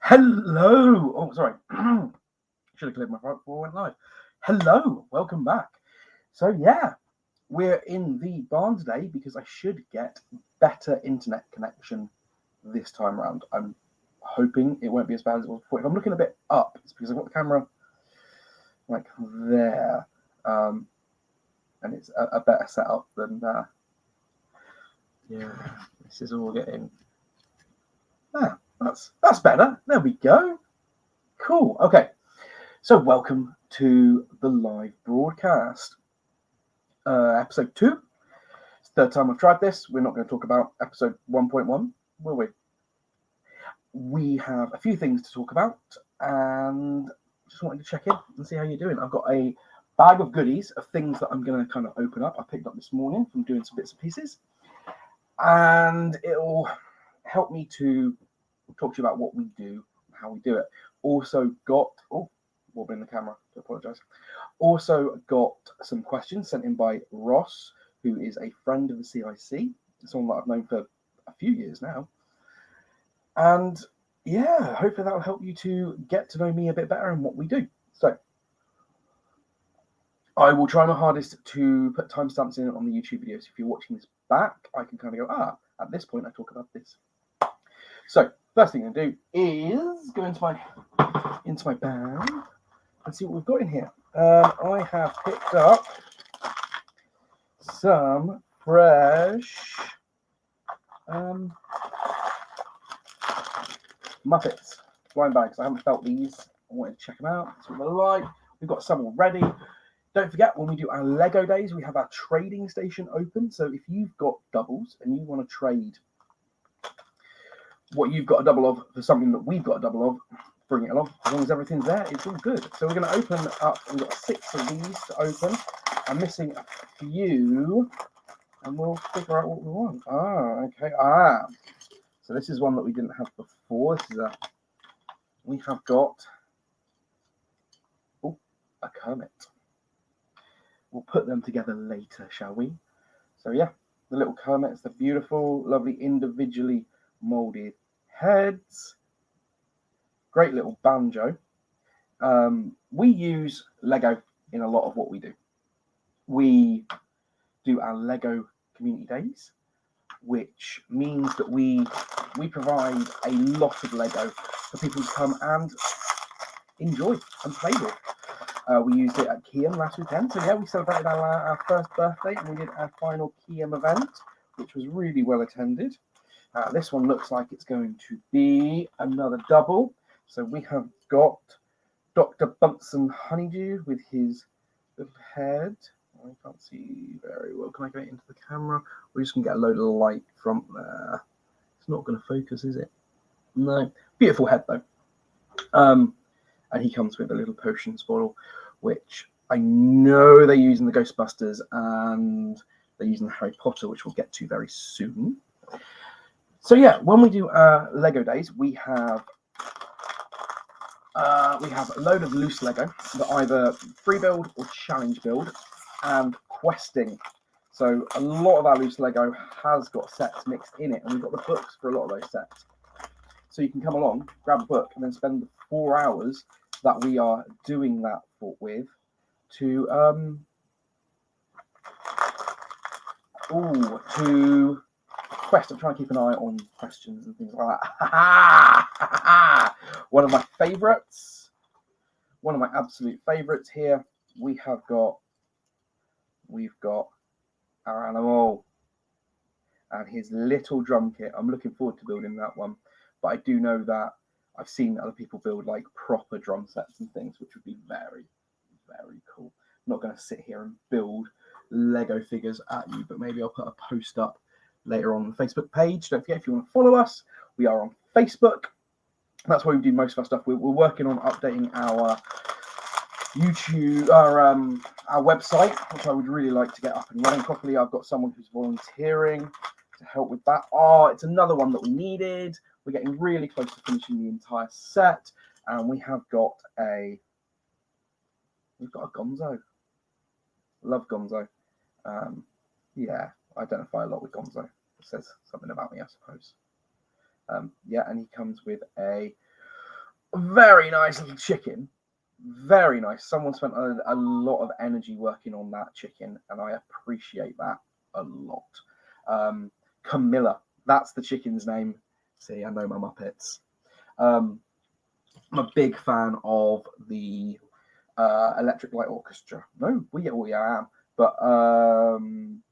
Hello. Oh, sorry. Should have cleared my throat before I went live. Hello. Welcome back. So, yeah, we're in the barn today because I should get better internet connection this time around. I'm hoping it won't be as bad as it was before. If I'm looking a bit up, it's because I've got the camera like there. And it's a better setup than yeah, this is all getting. That's better. There we go. Cool. Okay. So, welcome to the live broadcast. Episode 2. It's the third time I've tried this. We're not going to talk about episode 1.1, will we? We have a few things to talk about, and just wanted to check in and see how you're doing. I've got a bag of goodies of things that I'm going to kind of open up. I picked up this morning from doing some bits and pieces, and it'll help me to talk to you about what we do, how we do it. Also got wobbling the camera. I apologise. Also got some questions sent in by Ross, who is a friend of the CIC, someone that I've known for a few years now. And yeah, hopefully that will help you to get to know me a bit better and what we do. So I will try my hardest to put timestamps in on the YouTube videos. If you're watching this back, I can kind of go, at this point I talk about this. So first thing I'm going to do is go into my bag and see what we've got in here. I have picked up some fresh Muppets blind bags. I haven't felt these. I wanted to check them out. See what they're like. We've got some already. Don't forget, when we do our Lego days, we have our trading station open. So if you've got doubles and you want to trade what you've got a double of for something that we've got a double of, bring it along. As long as everything's there, it's all good. So we're going to open up. We've got 6 of these to open. I'm missing a few, and we'll figure out what we want. Okay. So this is one that we didn't have before. This is we have got a Kermit. We'll put them together later, shall we? So yeah, the little Kermits, the beautiful, lovely, individually molded heads. Great little banjo. We use Lego in a lot of what we do. We do our Lego community days, which means that we provide a lot of Lego for people to come and enjoy and play with. We used it at Keyham last weekend. So yeah, we celebrated our first birthday and we did our final Keyham event, which was really well attended. This one looks like it's going to be another double. So we have got Dr. Bunsen Honeydew with his little head. I can't see very well. Can I get it into the camera? We're just going to get a load of light from there. It's not going to focus, is it? No. Beautiful head, though. And he comes with a little potions bottle, which I know they use in the Ghostbusters and they're using the Harry Potter, which we'll get to very soon. So yeah, when we do our Lego days, we have a load of loose Lego that either free build or challenge build, and questing. So a lot of our loose Lego has got sets mixed in it, and we've got the books for a lot of those sets. So you can come along, grab a book, and then spend the 4 hours that we are doing that with to quest. I'm trying to keep an eye on questions and things like that. One of my favourites, one of my absolute favourites here. We've got our animal and his little drum kit. I'm looking forward to building that one, but I do know that I've seen other people build like proper drum sets and things, which would be very, very cool. I'm not going to sit here and build Lego figures at you, but maybe I'll put a post up later on the Facebook page. Don't forget, if you want to follow us, we are on Facebook. That's where we do most of our stuff. We're working on updating our YouTube, our website, which I would really like to get up and running properly. I've got someone who's volunteering to help with that. It's another one that we needed. We're getting really close to finishing the entire set, and we've got a Gonzo. Love Gonzo. Yeah, I identify a lot with Gonzo. It says something about me, I suppose. And he comes with a Very nice little chicken. Very nice. Someone spent a lot of energy working on that chicken, and I appreciate that a lot. Camilla, that's the chicken's name. See, I know my Muppets. I'm a big fan of the Electric Light Orchestra. No, I am. But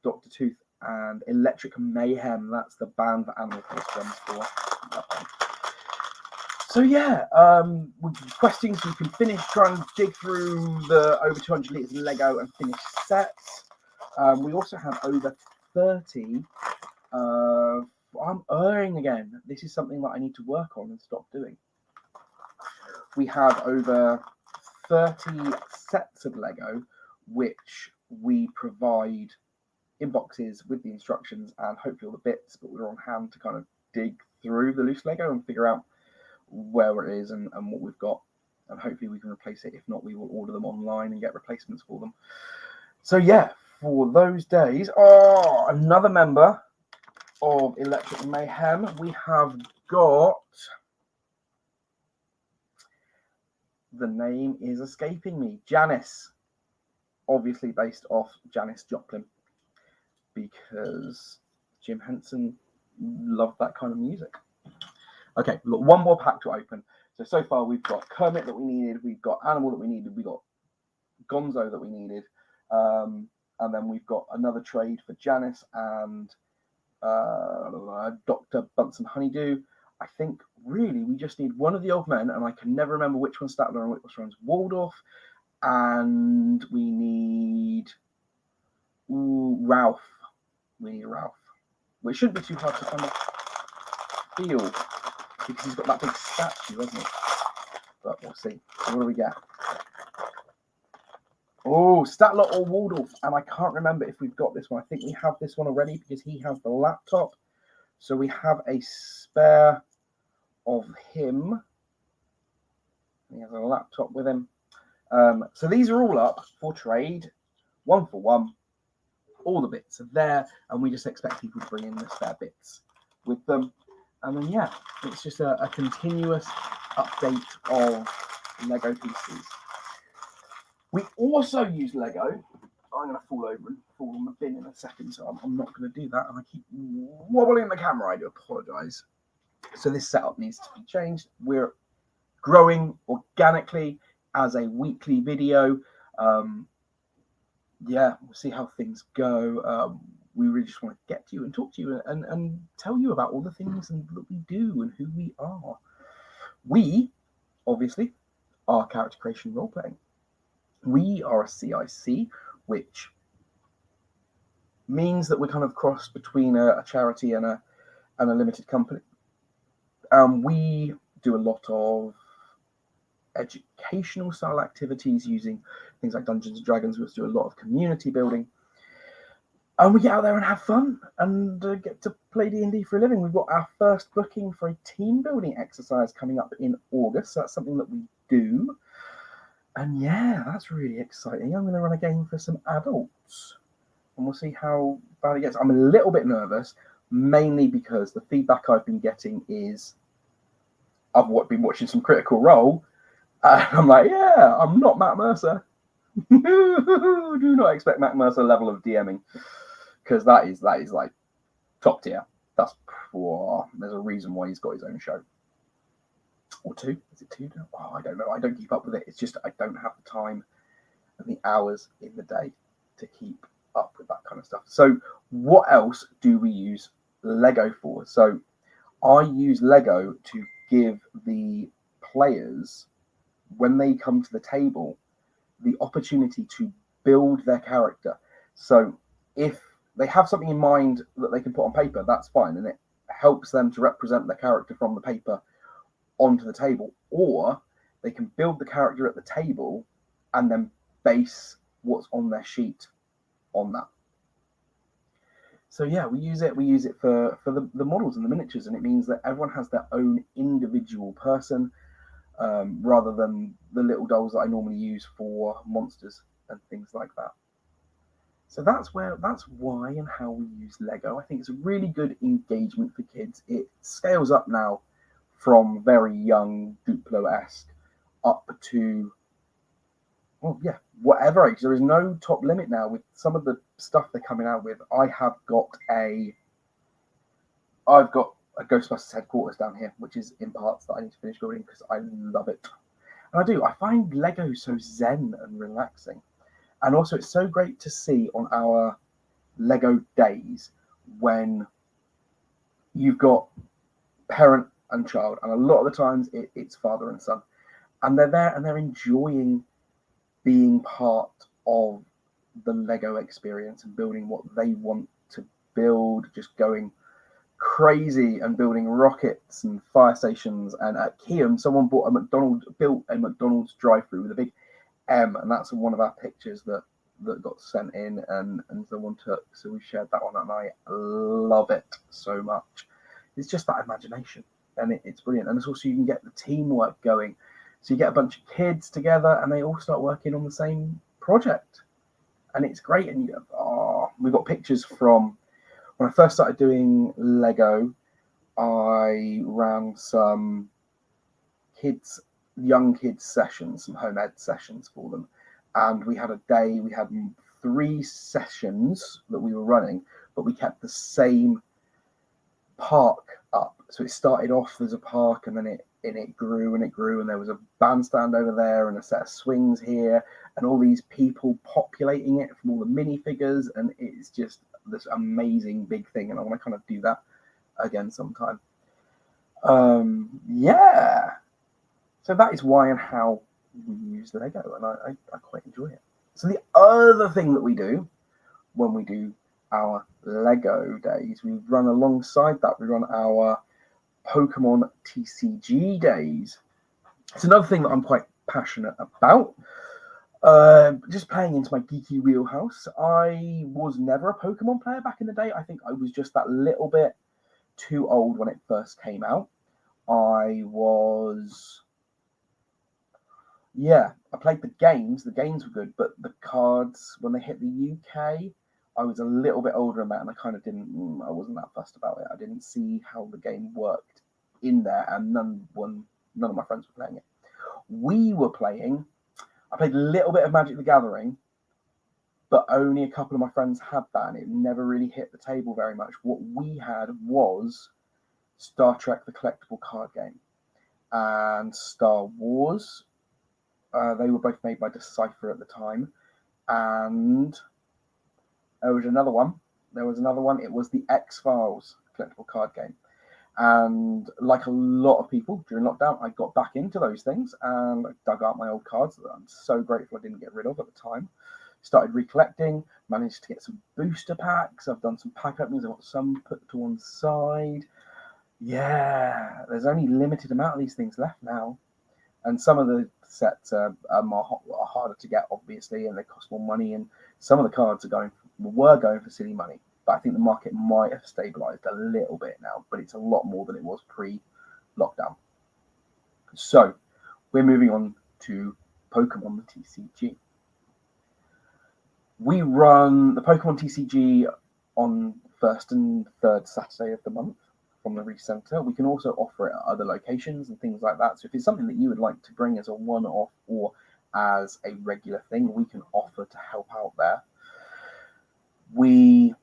Dr. Tooth and Electric Mayhem, that's the band that Animal Face drums for. So yeah, with questing so you can try and dig through the over 200 litres of Lego and finish sets. We also have over 30. I'm erring again. This is something that I need to work on and stop doing. We have over 30 sets of Lego, which we provide in boxes with the instructions and hopefully all the bits, but we're on hand to kind of dig through the loose Lego and figure out where it is and what we've got, and hopefully we can replace it. If not, we will order them online and get replacements for them. So yeah, for those days, another member of Electric Mayhem, we have got, the name is escaping me, Janice, obviously based off Janis Joplin, because Jim Henson loved that kind of music. Okay, we've got one more pack to open. So far we've got Kermit that we needed, we've got Animal that we needed, we've got Gonzo that we needed, and then we've got another trade for Janice and Dr. Bunsen Honeydew. I think really we just need one of the old men, and I can never remember which one's Statler and which one's Waldorf, and we need Ralph. We need Ralph, which shouldn't be too hard to kind of feel, because he's got that big statue, hasn't he? But we'll see. So what do we get? Oh, Statler or Waldorf, and I can't remember if we've got this one. I think we have this one already because he has the laptop. So we have a spare of him. He has a laptop with him. So these are all up for trade, 1 for 1. All the bits are there, and we just expect people to bring in the spare bits with them. And then, yeah, it's just a continuous update of Lego pieces. We also use Lego. I'm going to fall over and fall on the bin in a second, so I'm not going to do that. And I keep wobbling the camera. I do apologise. So this setup needs to be changed. We're growing organically as a weekly video. Yeah, we'll see how things go. We really just want to get to you and talk to you and tell you about all the things that we do and who we are. We, obviously, are character creation role playing. We are a CIC, which means that we're kind of cross between a charity and a limited company. We do a lot of educational style activities using things like Dungeons and Dragons. We also do a lot of community building, and we get out there and have fun and get to play D&D for a living. We've got our first booking for a team building exercise coming up in August, so that's something that we do. And yeah, that's really exciting. I'm going to run a game for some adults, and we'll see how bad it gets. I'm a little bit nervous, mainly because the feedback I've been getting is I've been watching some Critical Role, and I'm like, yeah, I'm not Matt Mercer. Do not expect Matt Mercer level of DMing, because that is like top tier. There's a reason why he's got his own show. Or 2? Is it 2 now? Oh, I don't know. I don't keep up with it. It's just I don't have the time and the hours in the day to keep up with that kind of stuff. So what else do we use Lego for? So I use Lego to give the players, when they come to the table, the opportunity to build their character. So if they have something in mind that they can put on paper, that's fine, and it helps them to represent their character from the paper onto the table, or they can build the character at the table and then base what's on their sheet on that. So yeah, we use it for the models and the miniatures, and it means that everyone has their own individual person, rather than the little dolls that I normally use for monsters and things like that. So that's why and how we use Lego. I think it's a really good engagement for kids. It scales up now from very young Duplo-esque up to, well, yeah, whatever age. There is no top limit now with some of the stuff they're coming out with. I've got a Ghostbusters headquarters down here, which is in parts that I need to finish building because I love it. And I do. I find Lego so zen and relaxing. And also, it's so great to see on our Lego days when you've got parent and child, and a lot of the times it's father and son, and they're there and they're enjoying being part of the Lego experience and building what they want to build, just going crazy and building rockets and fire stations. And at Keam, someone built a McDonald's drive-through with a big M, and that's one of our pictures that got sent in and someone took. So we shared that one, and I love it so much. It's just that imagination, and it's brilliant. And it's also, you can get the teamwork going. So you get a bunch of kids together, and they all start working on the same project, and it's great. And we've got pictures from when I first started doing Lego. I ran some young kids sessions, some home ed sessions for them, and we had a day. We had 3 sessions that we were running, but we kept the same park up. So it started off as a park, and then it grew and it grew, and there was a bandstand over there and a set of swings here, and all these people populating it from all the minifigures, and it's just this amazing big thing. And I want to kind of do that again sometime. Yeah. So that is why and how we use Lego, and I quite enjoy it. So the other thing that we do when we do our Lego days, we run alongside that, we run our Pokemon TCG days. It's another thing that I'm quite passionate about. Just playing into my geeky wheelhouse. I was never a Pokemon player back in the day. I think I was just that little bit too old when it first came out. I played the games. The games were good, but the cards, when they hit the UK, I was a little bit older than that, and I wasn't that fussed about it. I didn't see how the game worked in there, and none of my friends were playing it. I played a little bit of Magic the Gathering, but only a couple of my friends had that, and it never really hit the table very much. What we had was Star Trek, the collectible card game, and Star Wars. They were both made by Decipher at the time, and there was another one. It was the X-Files collectible card game. And like a lot of people during lockdown, I got back into those things and I dug out my old cards that I'm so grateful I didn't get rid of at the time. Started recollecting, managed to get some booster packs. I've done some pack openings. I've got some put to one side. Yeah, there's only a limited amount of these things left now. And some of the sets are harder to get, obviously, and they cost more money. And some of the cards were going for silly money. But I think the market might have stabilized a little bit now, but it's a lot more than it was pre-lockdown. So we're moving on to Pokemon TCG. We run the Pokemon TCG on first and third Saturday of the month from the Recenter. We can also offer it at other locations and things like that. So if it's something that you would like to bring as a one-off or as a regular thing, we can offer to help out there. We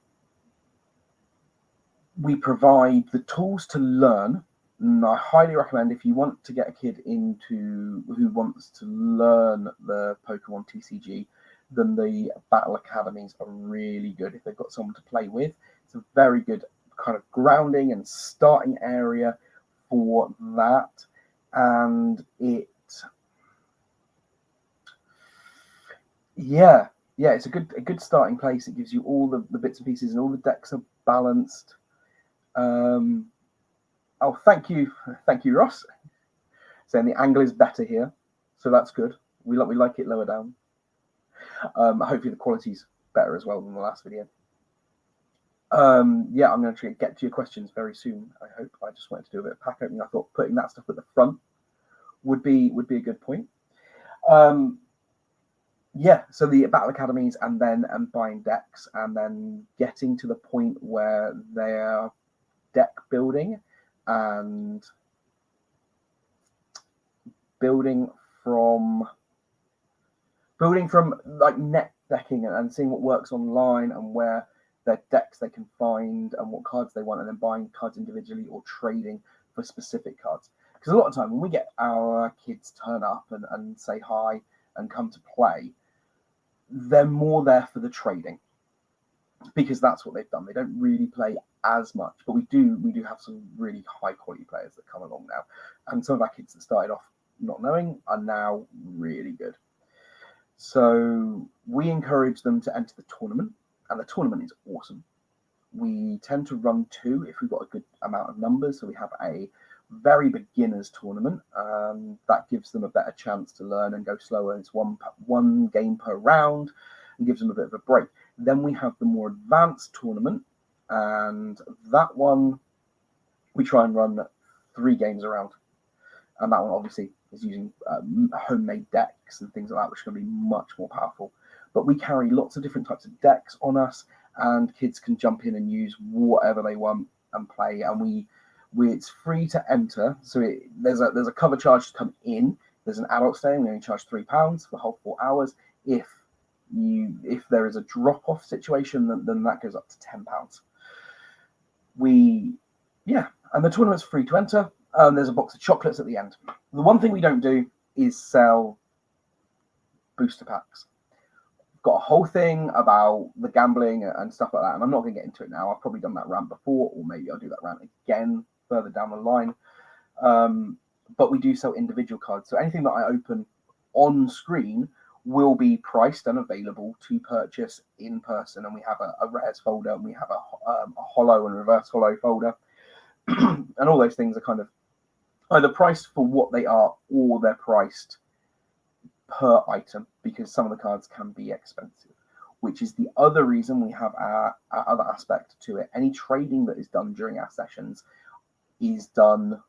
provide the tools to learn, and I highly recommend, if you want to get a kid who wants to learn the Pokemon TCG, then the Battle Academies are really good if they've got someone to play with. It's a very good kind of grounding and starting area for that, and it's a good starting place. It gives you all the bits and pieces, and all the decks are balanced. Thank you, Ross, saying the angle is better here, so that's good. We like it lower down. Hopefully the quality's better as well than the last video. I'm going to get to your questions very soon, I hope. I just wanted to do a bit of pack opening. I thought putting that stuff at the front would be a good point. So the Battle Academies, and buying decks, and then getting to the point where they're deck building and building from like net decking and seeing what works online and where their decks they can find and what cards they want, and then buying cards individually or trading for specific cards. Because a lot of time when we get our kids turn up and say hi and come to play, they're more there for the trading, because that's what they've done. They don't really play as much, but we do have some really high quality players that come along now, and some of our kids that started off not knowing are now really good. So we encourage them to enter the tournament, and the tournament is awesome. We tend to run 2 if we've got a good amount of numbers. So we have a very beginners tournament. That gives them a better chance to learn and go slower. It's one game per round and gives them a bit of a break. Then we have the more advanced tournament, and that one we try and run 3 games around. And that one obviously is using homemade decks and things like that, which are going to be much more powerful. But we carry lots of different types of decks on us, and kids can jump in and use whatever they want and play. And it's free to enter. So there's a cover charge to come in. There's an adult stay, and we only charge £3 for the whole 4 hours. If there is a drop-off situation, then that goes up to £10. And the tournament's free to enter. There's a box of chocolates at the end. The one thing we don't do is sell booster packs. We've got a whole thing about the gambling and stuff like that, and I'm not going to get into it now. I've probably done that rant before, or maybe I'll do that rant again further down the line. But we do sell individual cards. So anything that I open on screen will be priced and available to purchase in person. And we have a rares folder, and we have a holo and reverse holo folder. And all those things are kind of either priced for what they are, or they're priced per item, because some of the cards can be expensive, which is the other reason we have our other aspect to it. Any trading that is done during our sessions is done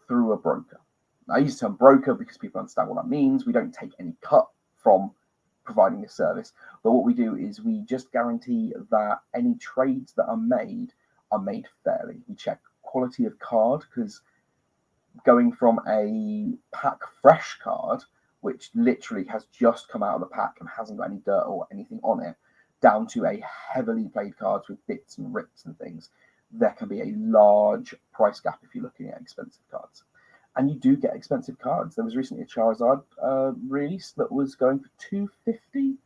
through a broker. Now, I use the term broker because people understand what that means. We don't take any cut from providing this service, but what we do is we just guarantee that any trades that are made fairly. We check quality of card, because going from a pack fresh card, which literally has just come out of the pack and hasn't got any dirt or anything on it, down to a heavily played cards with bits and rips and things, there can be a large price gap if you're looking at expensive cards. And you do get expensive cards. There was recently a Charizard release that was going for $250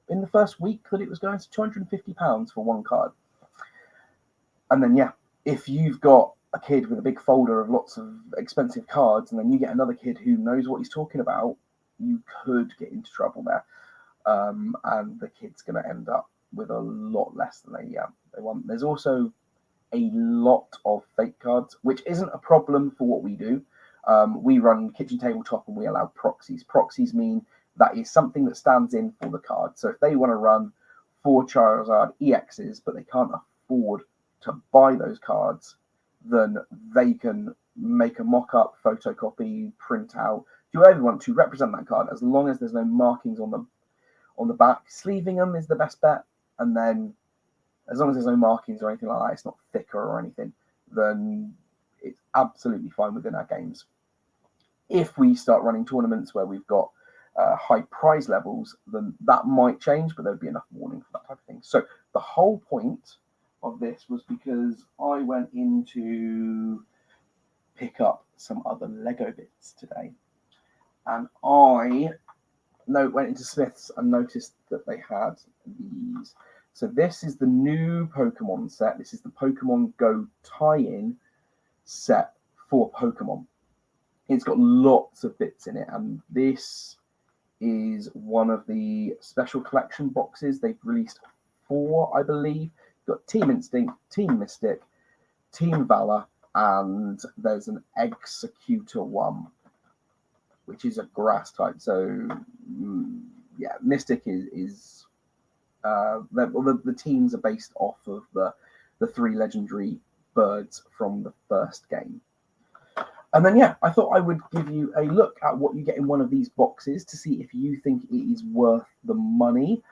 in the first week that it was going, to £250 for one card. And then, if you've got a kid with a big folder of lots of expensive cards, and then you get another kid who knows what he's talking about, you could get into trouble there. And the kid's going to end up with a lot less than they want. There's also a lot of fake cards, which isn't a problem for what we do. We run kitchen tabletop, and we allow proxies. Proxies mean that is something that stands in for the card. So if they want to run 4 Charizard EXs, but they can't afford to buy those cards, then they can make a mock-up, photocopy, print out, do whatever you want to represent that card, as long as there's no markings on the back. Sleeving them is the best bet, and then as long as there's no markings or anything like that, it's not thicker or anything, then it's absolutely fine within our games. If we start running tournaments where we've got high prize levels, then that might change, but there'd be enough warning for that type of thing. So the whole point of this was because I went in to pick up some other Lego bits today, and I went into Smith's and noticed that they had these. So this is the new Pokemon set. This is the Pokemon Go tie-in set for Pokemon. It's got lots of bits in it, and this is one of the special collection boxes. They've released 4, I believe. Got Team Instinct, Team Mystic, Team Valor, and there's an Executor one, which is a grass type. So Mystic is the teams are based off of the 3 legendary birds from the first game. And then I thought I would give you a look at what you get in one of these boxes to see if you think it is worth the money.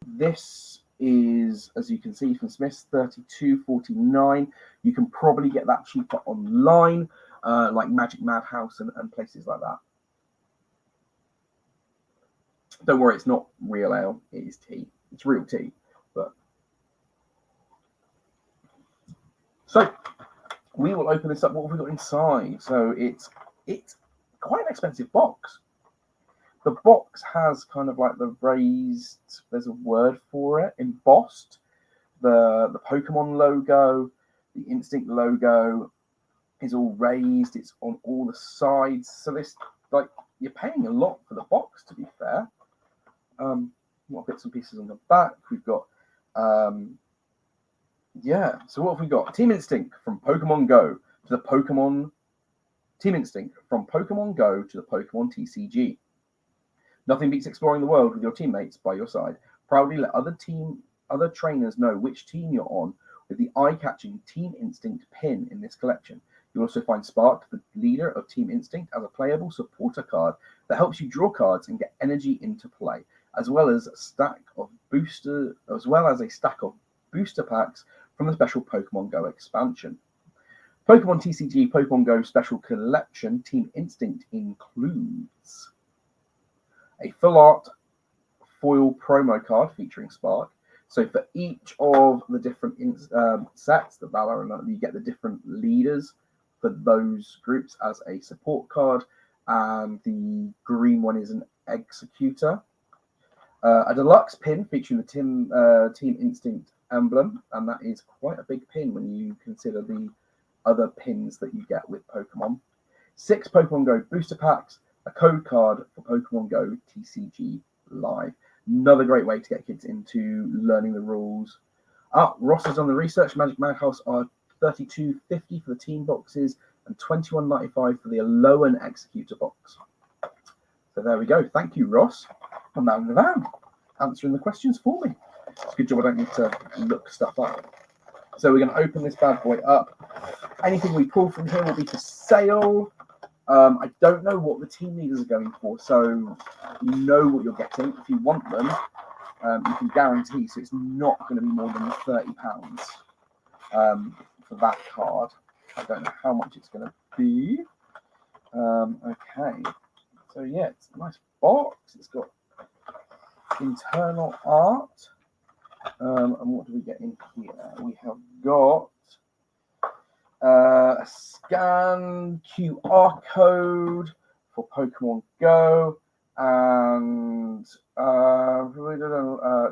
This is, as you can see from Smith's, $32.49. You can probably get that cheaper online. like Magic Madhouse and places like that. Don't worry, it's not real ale. It is tea. It's real tea. But so we will open this up. What have we got inside? So it's quite an expensive box. The box has kind of like the raised, there's a word for it, embossed, the Pokemon logo, the Instinct logo is all raised. It's on all the sides. So this, like, you're paying a lot for the box, to be fair. What bits and pieces on the back? We've got, yeah. So what have we got? Team Instinct from Pokemon Go to the Pokemon. Team Instinct from Pokemon Go to the Pokemon TCG. Nothing beats exploring the world with your teammates by your side. Proudly let other trainers know which team you're on with the eye-catching Team Instinct pin in this collection. You'll also find Spark, the leader of Team Instinct, as a playable supporter card that helps you draw cards and get energy into play, as well as a stack of booster packs from the special Pokemon Go expansion. Pokemon TCG Pokemon Go Special Collection Team Instinct includes a full art foil promo card featuring Spark. So for each of the different sets that Valor and you get the different leaders for those groups as a support card, and the green one is an executor. A deluxe pin featuring the Team Instinct emblem, and that is quite a big pin when you consider the other pins that you get with Pokemon. 6 Pokemon Go booster packs, a code card for Pokemon Go TCG Live. Another great way to get kids into learning the rules. Ross has done the research. Magic Madhouse are $32.50 for the team boxes and $21.95 for the Alolan Executor box. So there we go. Thank you, Ross, for man the van, answering the questions for me. It's a good job I don't need to look stuff up. So we're going to open this bad boy up. Anything we pull from here will be for sale. I don't know what the team leaders are going for, so you know what you're getting. If you want them, you can guarantee, so it's not going to be more than £30 for that card. I don't know how much it's going to be. Okay, so yeah, it's a nice box. It's got internal art. And what do we get in here? We have got a scan QR code for Pokemon Go, and so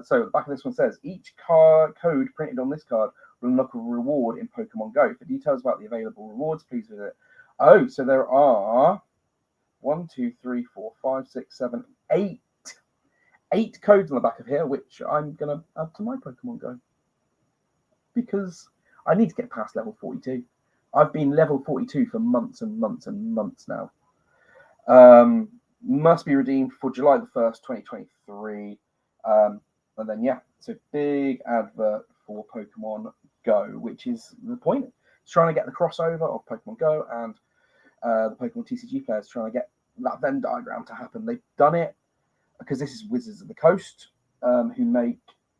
the back of this one says each code printed on this card will unlock a reward in Pokemon Go. For details about the available rewards, please visit. Oh, so there are 1, 2, 3, 4, 5, 6, 7, 8 codes on the back of here, which I'm gonna add to my Pokemon Go because I need to get past level 42. I've been level 42 for months and months and months now. Must be redeemed for July the 1st, 2023. And then, yeah, it's a big advert for Pokemon Go, which is the point. It's trying to get the crossover of Pokemon Go and the Pokemon TCG players, trying to get that Venn diagram to happen. They've done it because this is Wizards of the Coast, who make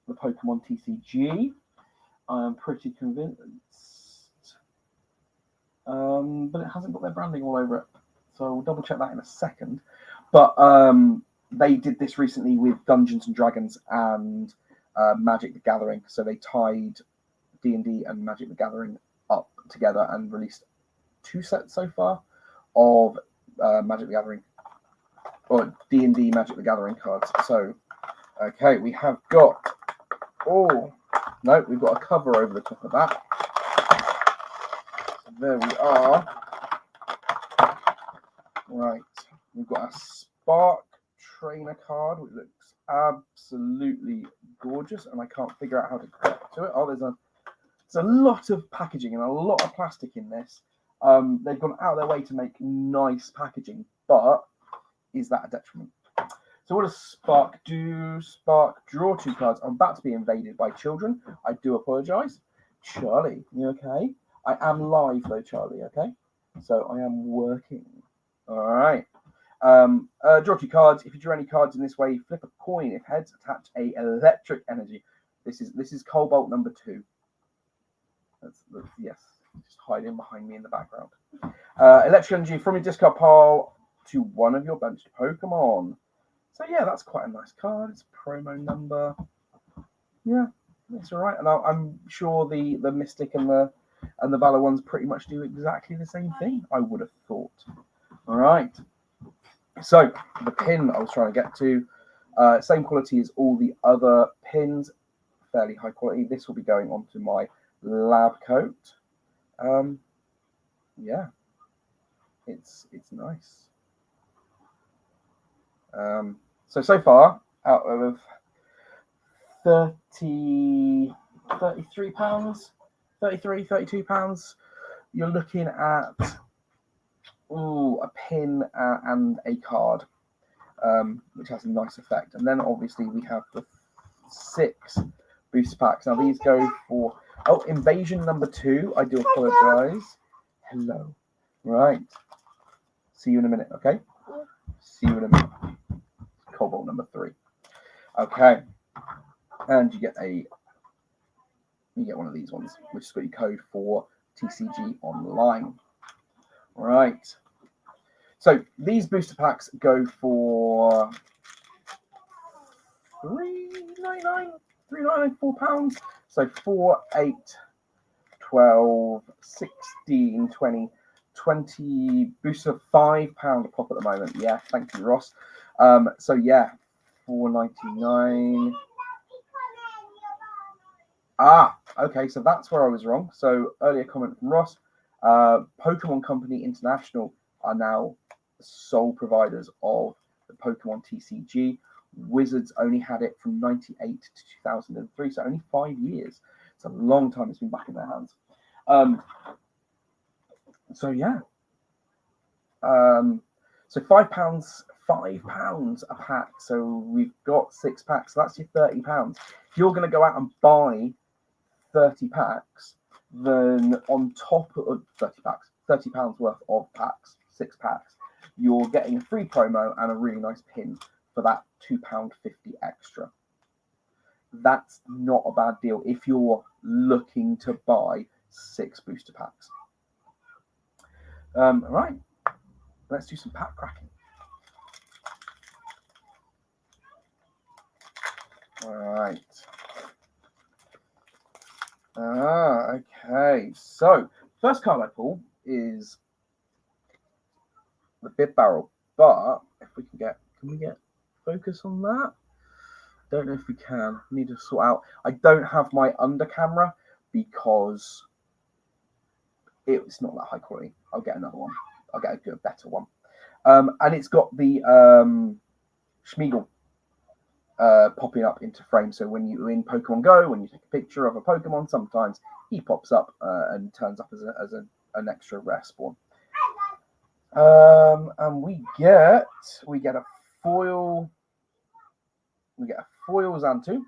the Pokemon TCG. I am pretty convinced. But it hasn't got their branding all over it. So we'll double check that in a second. But they did this recently with Dungeons and Dragons and Magic the Gathering. So they tied D&D and Magic the Gathering up together and released 2 sets so far of Magic the Gathering, or D&D Magic the Gathering cards. So, okay, we have got, we've got a cover over the top of that. There we are. Right, we've got a Spark trainer card, which looks absolutely gorgeous, and I can't figure out how to get to it. There's a lot of packaging and a lot of plastic in this. They've gone out of their way to make nice packaging, but is that a detriment? So what does Spark do? Spark, draw 2 cards. I'm about to be invaded by children. I do apologise. Charlie, you okay? I am live though, Charlie, okay? So I am working. All right. Draw 2 cards. If you draw any cards in this way, flip a coin. If heads, attach a electric energy. This is Cobalt number 2. That's yes, just hiding behind me in the background. Electric energy from your discard pile to one of your benched Pokemon. So yeah, that's quite a nice card. It's a promo number. Yeah, it's all right. And I'm sure the Mystic and the Valor ones pretty much do exactly the same thing, I would have thought. All right. So the pin I was trying to get to, same quality as all the other pins, fairly high quality. This will be going onto my lab coat. Yeah, it's nice. So far, out of 33 pounds, 32 pounds, you're looking at a pin and a card, which has a nice effect. And then obviously we have the 6 booster packs. Now these go for invasion number 2. I do apologize. Hello. Right. See you in a minute, okay? See you in a minute. Cobalt number 3. Okay. And you get one of these ones, which has got your code for TCG online. Right. So these booster packs go for £3.99, £4. So 4, 8, 12, 16, 20 booster £5 a pop at the moment. Yeah, thank you, Ross. So yeah, £4.99. Okay, so that's where I was wrong. So earlier comment from Ross, Pokemon Company International are now sole providers of the Pokemon TCG. Wizards only had it from 98 to 2003, so only 5 years. It's a long time it's been back in their hands. So yeah. So £5 a pack. So we've got 6 packs. So that's your £30. If you're going to go out and buy 30 packs, then on top of £30 worth of packs, 6 packs, you're getting a free promo and a really nice pin for that £2.50 extra. That's not a bad deal if you're looking to buy 6 booster packs. All right, let's do some pack cracking. All right. Okay. So first card I pull is the Bib Barrel, but if we can we get focus on that? Don't know if we can. Need to sort out. I don't have my under camera because it's not that high quality. I'll get another one. I'll get a better one. And it's got the Schmeagle popping up into frame. So when you're in Pokemon Go, when you take a picture of a Pokemon, sometimes he pops up and turns up as an extra rare spawn. And we get a foil. We get a foil Xantu,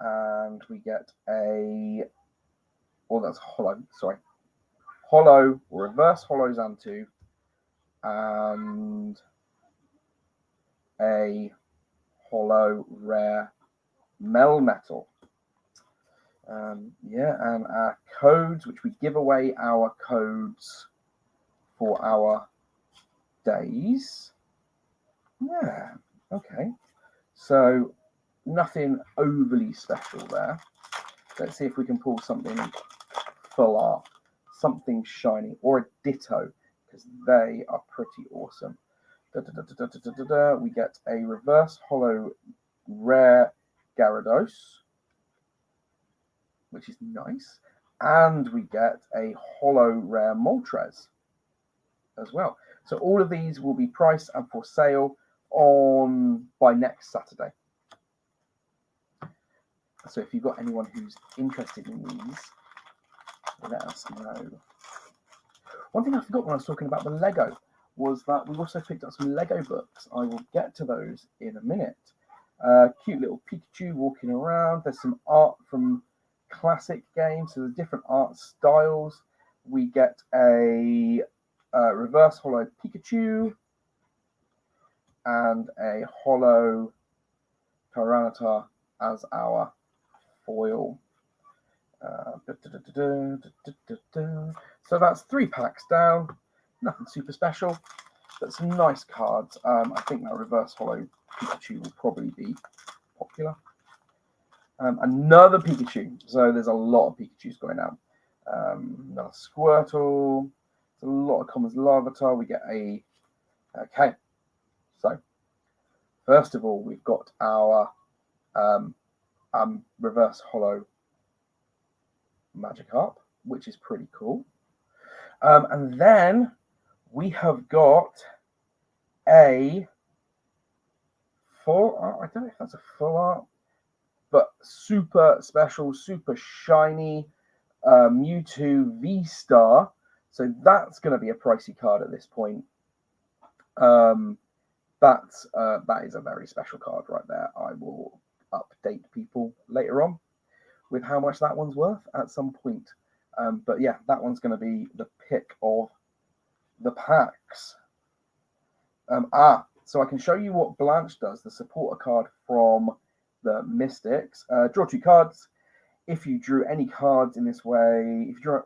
and we get that's hollow. Sorry, hollow or reverse hollow Xantu, and a hollow rare Melmetal. And our codes, which we give away our codes for our days. Yeah, okay. So nothing overly special there. Let's see if we can pull something full art, something shiny, or a ditto, because they are pretty awesome. We get a reverse hollow rare Gyarados, which is nice, and we get a hollow rare Moltres as well. So all of these will be priced and for sale by next Saturday. So if you've got anyone who's interested in these, let us know. One thing I forgot when I was talking about the Lego was that we also picked up some Lego books. I will get to those in a minute. Cute little Pikachu walking around. There's some art from classic games, so there's different art styles. We get a reverse hollow Pikachu and a hollow Tyranitar as our foil. So that's 3 packs down. Nothing super special, but some nice cards. I think that reverse holo Pikachu will probably be popular. Another Pikachu. So there's a lot of Pikachus going out. Another Squirtle. There's a lot of commons. Larvitar. We get a... Okay. So, first of all, we've got our reverse holo Magikarp, which is pretty cool. And then we have got a full art. I don't know if that's a full art, but super special, super shiny Mewtwo V-Star. So that's going to be a pricey card at this point. That is a very special card right there. I will update people later on with how much that one's worth at some point. But yeah, that one's going to be the pick of the packs. So I can show you what Blanche does, the supporter card from the Mystics. Draw 2 cards. If you drew any cards in this way, if you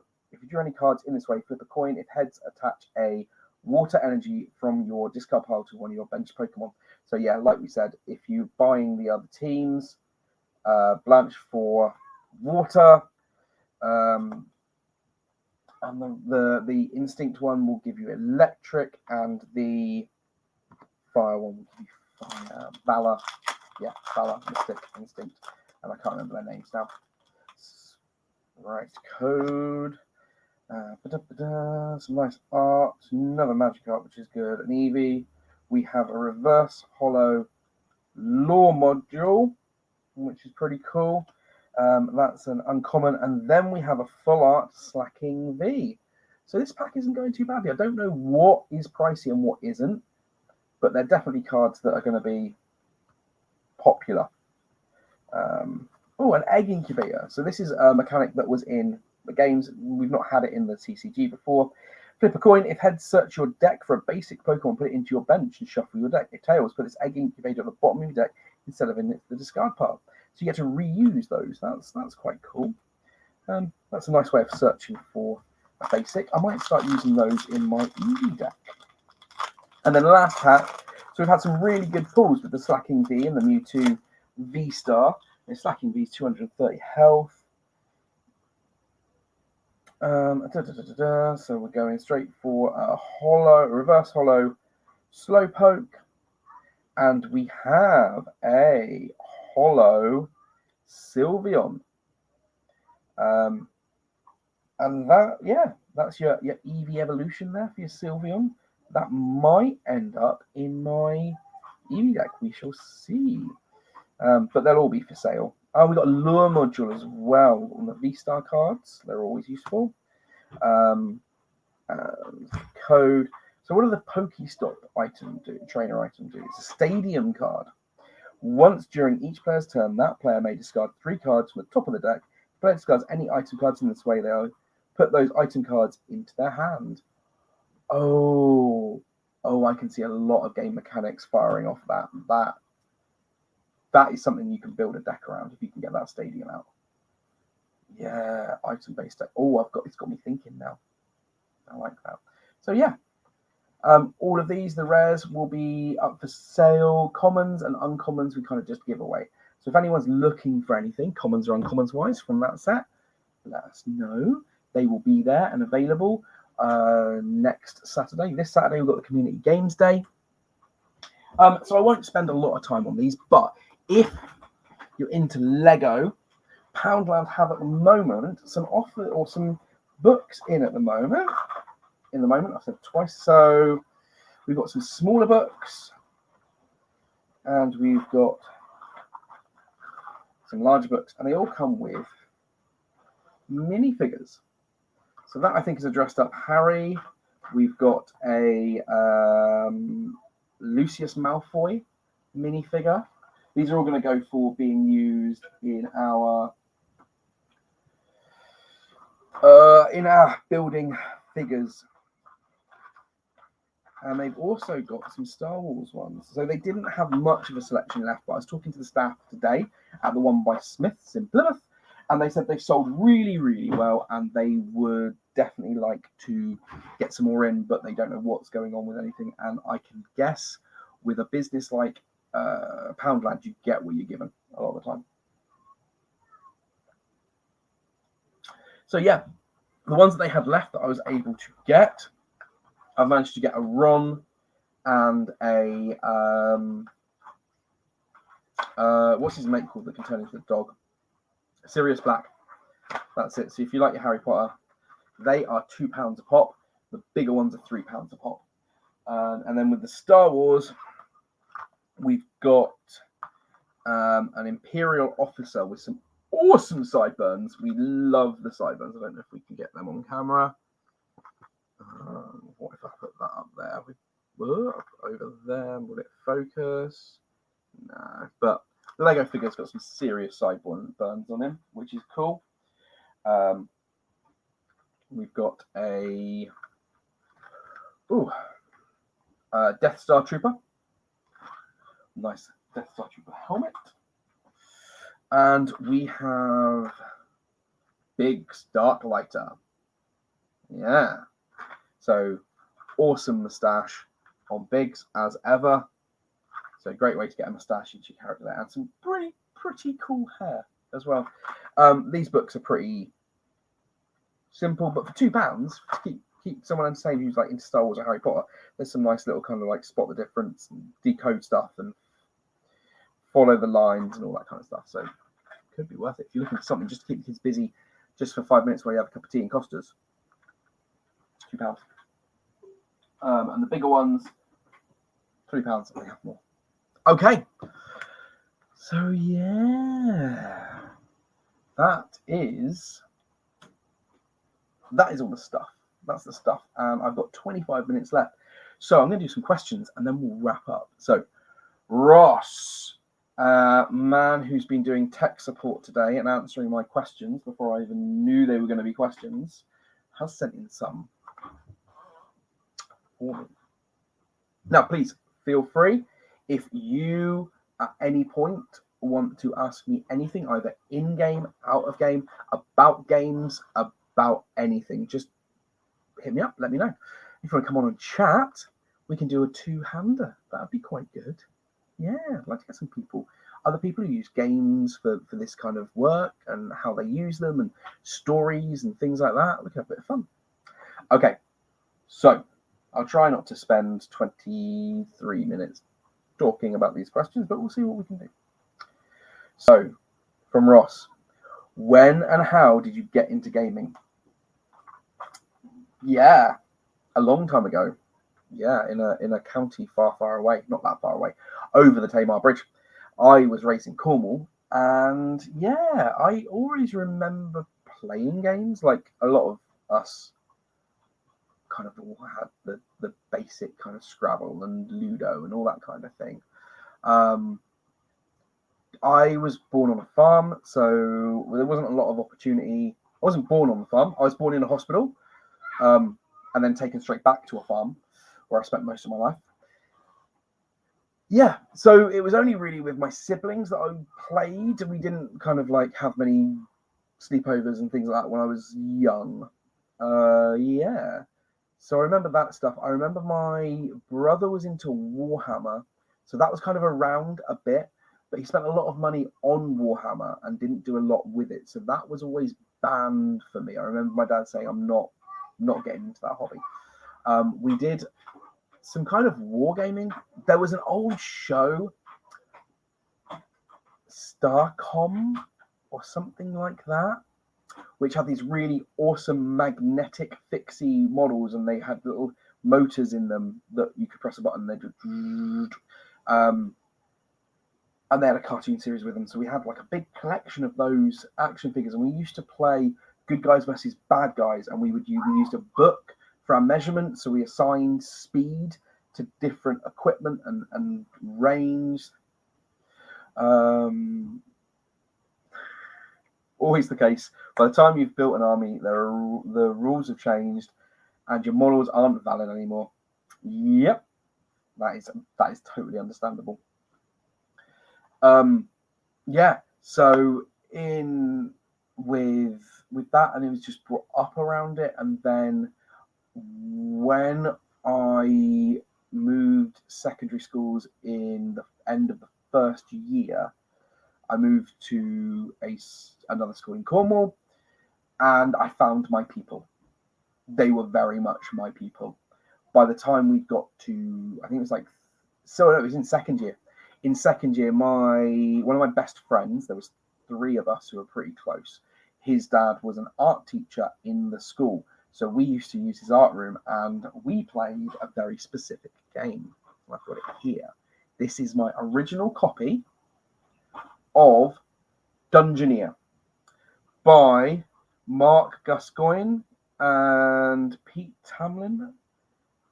drew any cards in this way, flip a coin. If heads, attach a water energy from your discard pile to one of your bench Pokemon. So yeah, like we said, if you're buying the other teams, Blanche for water, and the instinct one will give you electric, and the fire one will give you fire. Valor, yeah, Valor, Mystic, Instinct, and I can't remember their names now. Right, code. Some nice art. Another Magikarp, which is good. An Eevee. We have a reverse holo lore module, which is pretty cool. That's an uncommon. And then we have a full art Slacking V. So this pack isn't going too badly. I don't know what is pricey and what isn't, but they're definitely cards that are going to be popular. Oh, an egg incubator. So this is a mechanic that was in the games. We've not had it in the TCG before. Flip a coin. If heads, search your deck for a basic Pokemon, put it into your bench and shuffle your deck. If tails, put this egg incubator at the bottom of your deck instead of in the discard pile. So you get to reuse those. That's quite cool. That's a nice way of searching for a basic. I might start using those in my Eevee deck. And then the last pack. So we've had some really good pulls with the Slacking V and the Mewtwo V-Star. The Slacking V is 230 health. So we're going straight for a reverse holo Slowpoke. And we have a holo Sylveon. And that's your Eevee evolution there for your Sylveon. That might end up in my Eevee deck. We shall see. But they'll all be for sale. Oh, we got a lure module as well on the V-Star cards. They're always useful. Code. So what do the Pokestop trainer item do? It's a stadium card. Once during each player's turn, that player may discard 3 cards from the top of the deck. If the player discards any item cards in this way, they'll put those item cards into their hand. Oh, I can see a lot of game mechanics firing off that. That is something you can build a deck around if you can get that stadium out. Yeah, item-based deck. Oh, it's got me thinking now. I like that. So yeah, all of these, the rares, will be up for sale. Commons and uncommons we kind of just give away. So if anyone's looking for anything, commons or uncommons wise, from that set, let us know. They will be there and available next Saturday. This Saturday we've got the Community Games Day. So I won't spend a lot of time on these, but if you're into Lego, Poundland have at the moment some offer or some books in at the moment. I've said twice. So we've got some smaller books and we've got some larger books, and they all come with minifigures. So that I think is a dressed up Harry. We've got a Lucius Malfoy minifigure. These are all going to go for being used in our building figures. And they've also got some Star Wars ones. So they didn't have much of a selection left, but I was talking to the staff today at the one by Smith's in Plymouth, And they said they sold really, really well, and they would definitely like to get some more in, but they don't know what's going on with anything. And I can guess with a business like Poundland, you get what you're given a lot of the time. So yeah, the ones that they had left that I was able to get, I managed to get a Ron and a what's his mate called that can turn into a dog? Sirius Black. That's it. So if you like your Harry Potter, they are £2 a pop. The bigger ones are £3 a pop. And then with the Star Wars, we've got an Imperial officer with some awesome sideburns. We love the sideburns. I don't know if we can get them on camera. What if I put that up there? Over there, will it focus? No, but the Lego figure's got some serious sideburns on him, which is cool. We've got a Death Star Trooper. Nice Death Star Trooper helmet. And we have Biggs Darklighter. Yeah. So awesome moustache on Biggs as ever. So great way to get a moustache into your character there, and some pretty cool hair as well. These books are pretty simple, but for £2 to keep someone entertained who's like into Star Wars or Harry Potter, there's some nice little kind of like spot the difference and decode stuff and follow the lines and all that kind of stuff. So it could be worth it if you're looking for something just to keep the kids busy, just for 5 minutes while you have a cup of tea in Costa's. £2. And the bigger ones, £3. They have more. Okay. So yeah, that is all the stuff. That's the stuff. I've got 25 minutes left. So I'm going to do some questions and then we'll wrap up. So Ross, man who's been doing tech support today and answering my questions before I even knew they were going to be questions, has sent in some for me. Now, please feel free if you at any point want to ask me anything, either in-game, out of game, about games, about anything, just hit me up, let me know. If you want to come on and chat, we can do a two-hander. That'd be quite good. Yeah, I'd like to get some people, other people who use games for this kind of work and how they use them and stories and things like that. We can have a bit of fun. Okay, so I'll try not to spend 23 minutes talking about these questions, but we'll see what we can do. So, from Ross, when and how did you get into gaming? Yeah, a long time ago. Yeah, in a county far away, not that far away, over the Tamar Bridge. I was raised in Cornwall, and yeah, I always remember playing games. Like a lot of us kind of all had the basic kind of Scrabble and Ludo and all that kind of thing. I was born on a farm, so there wasn't a lot of opportunity. I wasn't born on the farm. I was born in a hospital, and then taken straight back to a farm where I spent most of my life. Yeah, so it was only really with my siblings that I played. We didn't kind of like have many sleepovers and things like that when I was young. Yeah. So I remember that stuff. I remember my brother was into Warhammer, so that was kind of around a bit, but he spent a lot of money on Warhammer and didn't do a lot with it. So that was always banned for me. I remember my dad saying, I'm not getting into that hobby. We did some kind of wargaming. There was an old show, Starcom or something like that, which had these really awesome magnetic fixie models, and they had little motors in them that you could press a button and they'd do, and they had a cartoon series with them. So we had like a big collection of those action figures, and we used to play good guys versus bad guys, and we used a book for our measurements, so we assigned speed to different equipment and range. Always the case. By the time you've built an army, the rules have changed, and your models aren't valid anymore. Yep, that is totally understandable. Yeah. So in with that, and it was just brought up around it. And then when I moved secondary schools in the end of the first year, I moved to another school in Cornwall, and I found my people. They were very much my people. By the time we got to, I think it was it was in second year. In second year, one of my best friends, there was 3 of us who were pretty close. His dad was an art teacher in the school. So we used to use his art room, and we played a very specific game. I've got it here. This is my original copy of Dungeoneer by Mark Gascoigne and Pete Tamlin,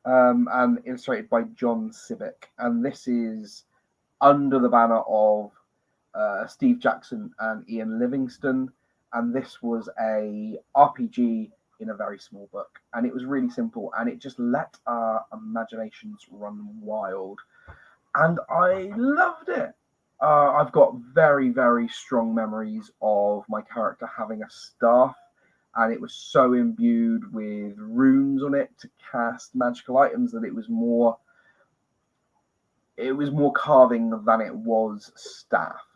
and illustrated by John Civic. And this is under the banner of Steve Jackson and Ian Livingston. And this was a RPG in a very small book. And it was really simple. And it just let our imaginations run wild. And I loved it. I've got very, very strong memories of my character having a staff, and it was so imbued with runes on it to cast magical items that it was more carving than it was staff.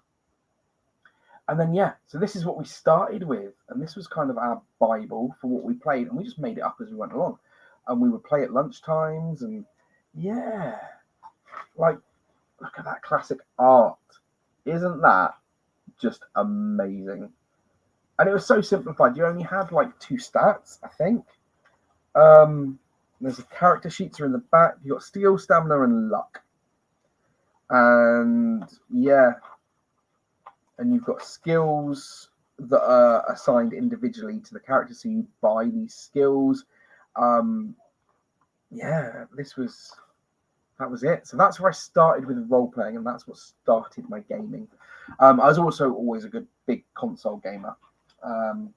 And then so this is what we started with, and this was kind of our Bible for what we played, and we just made it up as we went along. And we would play at lunchtimes, and look at that classic art. Isn't that just amazing? And it was so simplified. You only had 2 stats, I think. There's a character sheets are in the back. You got steel, stamina, and luck. And and you've got skills that are assigned individually to the character. So you buy these skills. That was it. So that's where I started with role playing, and that's what started my gaming. I was also always a big console gamer. And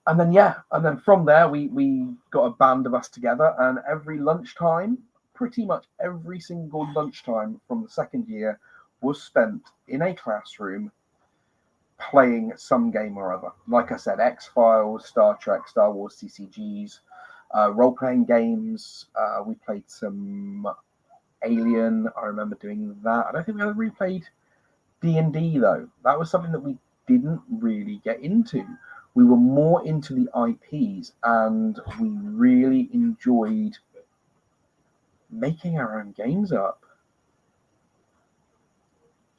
then from there we got a band of us together, and every lunchtime, pretty much every single lunchtime from the second year was spent in a classroom playing some game or other. Like I said, X-Files, Star Trek, Star Wars TCGs, role-playing games. We played some Alien. I remember doing that. I don't think we ever really played D&D, though. That was something that we didn't really get into. We were more into the IPs, and we really enjoyed making our own games up.